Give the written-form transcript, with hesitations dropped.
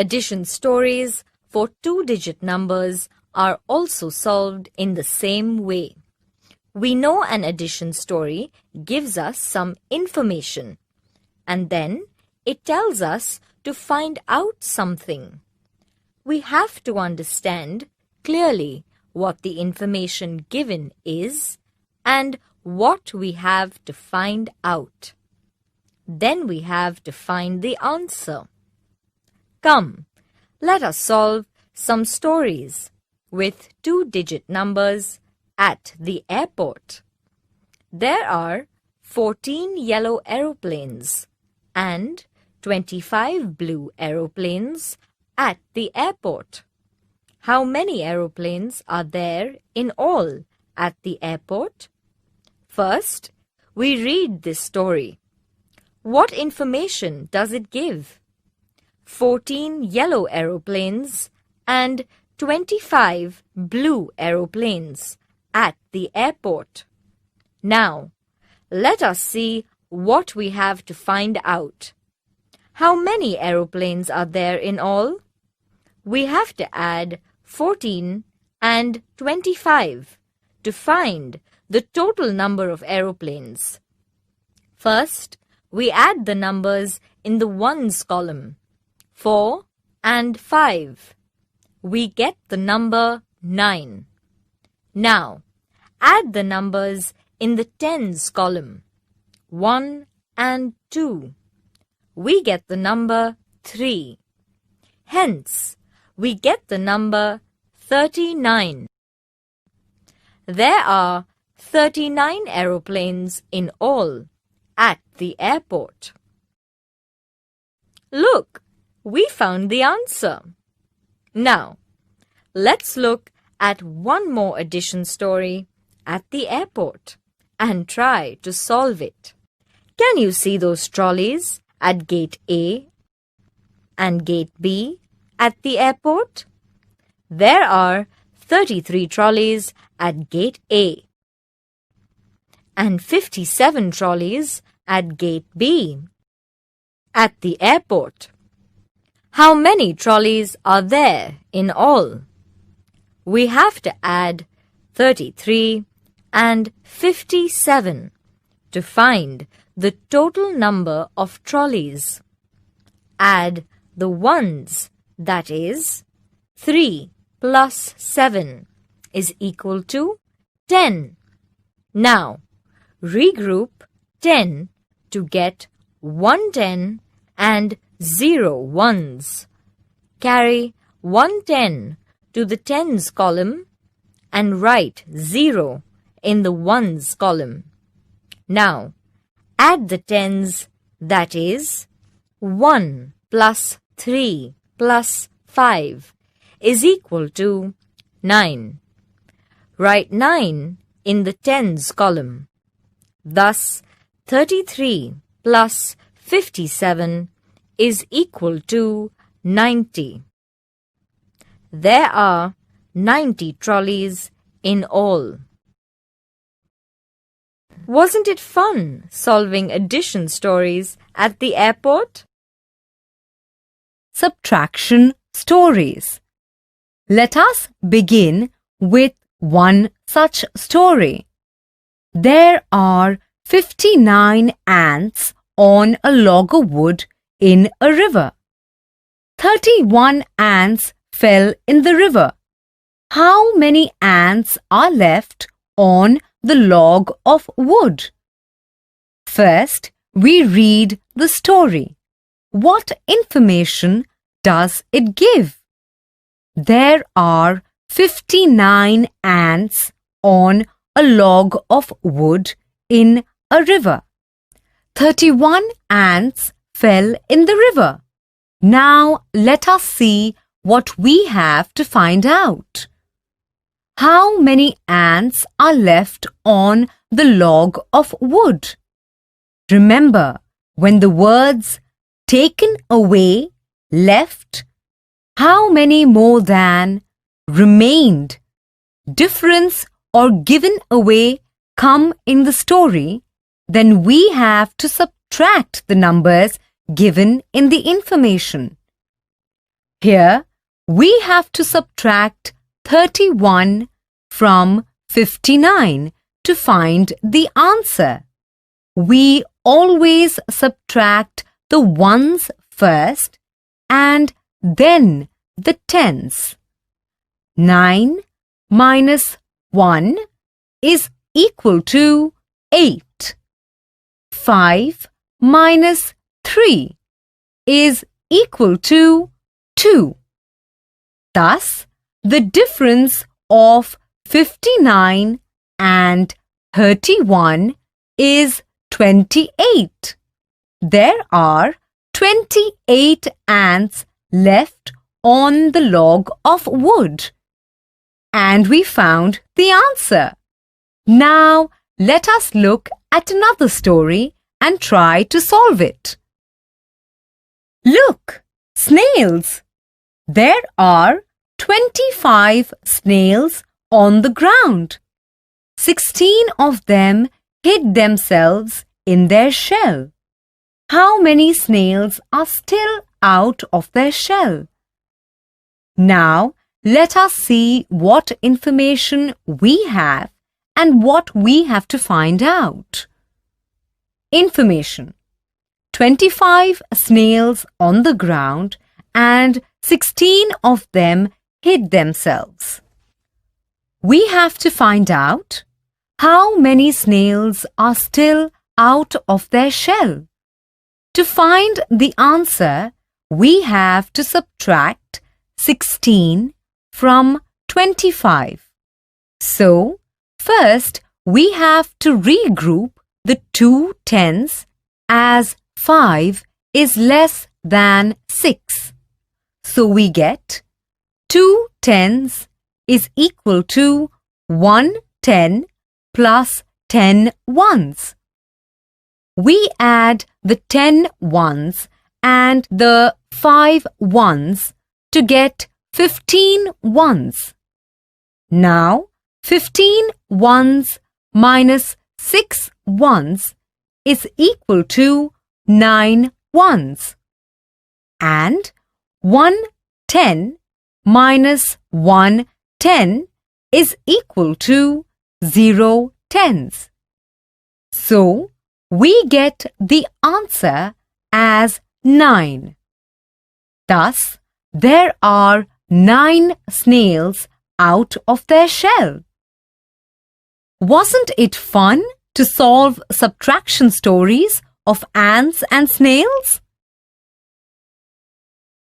Addition stories for two-digit numbers are also solved in the same way. We know an addition story gives us some information, and then it tells us to find out something. We have to understand clearly what the information given is and what we have to find out. Then we have to find the answer. Come, let us solve some stories with two-digit numbers at the airport. There are 14 yellow aeroplanes and 25 blue aeroplanes at the airport. How many aeroplanes are there in all at the airport? First, we read this story. What information does it give? 14 yellow aeroplanes and 25 blue aeroplanes at the airport. Now, let us see what we have to find out. How many aeroplanes are there in all? We have to add 14 and 25 to find the total number of aeroplanes. First, we add the numbers in the ones column, 4 and 5. We get the number 9. Now, add the numbers in the tens column, 1 and 2. We get the number 3. Hence, we get the number 39. There are 39 aeroplanes in all at the airport. Look, we found the answer. Now, let's look at one more addition story at the airport and try to solve it. Can you see those trolleys at gate A and gate B at the airport? There are 33 trolleys at gate A and 57 trolleys at gate B at the airport. How many trolleys are there in all? We have to add 33 and 57 to find the total number of trolleys. Add the ones, that is, 3 plus 7 is equal to 10. Now, regroup 10 to get 110 and 0 ones. Carry 110 to the tens column and write 0 in the ones column. Now, add the tens, that is, 1 plus 3 plus 5 is equal to 9. Write 9 in the tens column. Thus, 33 plus 57 is equal to 90. There are 90 trolleys in all. Wasn't it fun solving addition stories at the airport? Subtraction stories. Let us begin with one such story. There are 59 ants on a log of wood in a river. 31 ants fell in the river. How many ants are left on the log of wood? First, we read the story. What information does it give? There are 59 ants on a log of wood in a river. 31 ants fell in the river. Now let us see what we have to find out. How many ants are left on the log of wood? Remember, when the words taken away, left, how many more than, remained, difference or given away come in the story, then we have to subtract the numbers given in the information. Here, we have to subtract 31 from 59 to find the answer. We always subtract the ones first and then the tens. 9 minus 1 is equal to 8. 5 minus 3 is equal to 2. Thus, the difference of 59 and 31 is 28. There are 28 ants left on the log of wood. And we found the answer. Now, let us look at another story and try to solve it. Look, snails. There are 25 snails on the ground. 16 of them hid themselves in their shell. How many snails are still out of their shell? Now, let us see what information we have and what we have to find out. Information: 25 snails on the ground and 16 of them hid themselves. We have to find out how many snails are still out of their shell. To find the answer, we have to subtract 16 from 25. So, first we have to regroup the two tens as 5 is less than 6. So we get 2 tens is equal to 1 10 plus 10 ones. We add the 10 ones and the 5 ones to get 15 ones. Now, 15 ones minus 6 ones is equal to 9 ones. And 1 10 minus 1 10 is equal to 0 tens. So, we get the answer as 9. Thus, there are 9 snails out of their shell. Wasn't it fun to solve subtraction stories of ants and snails?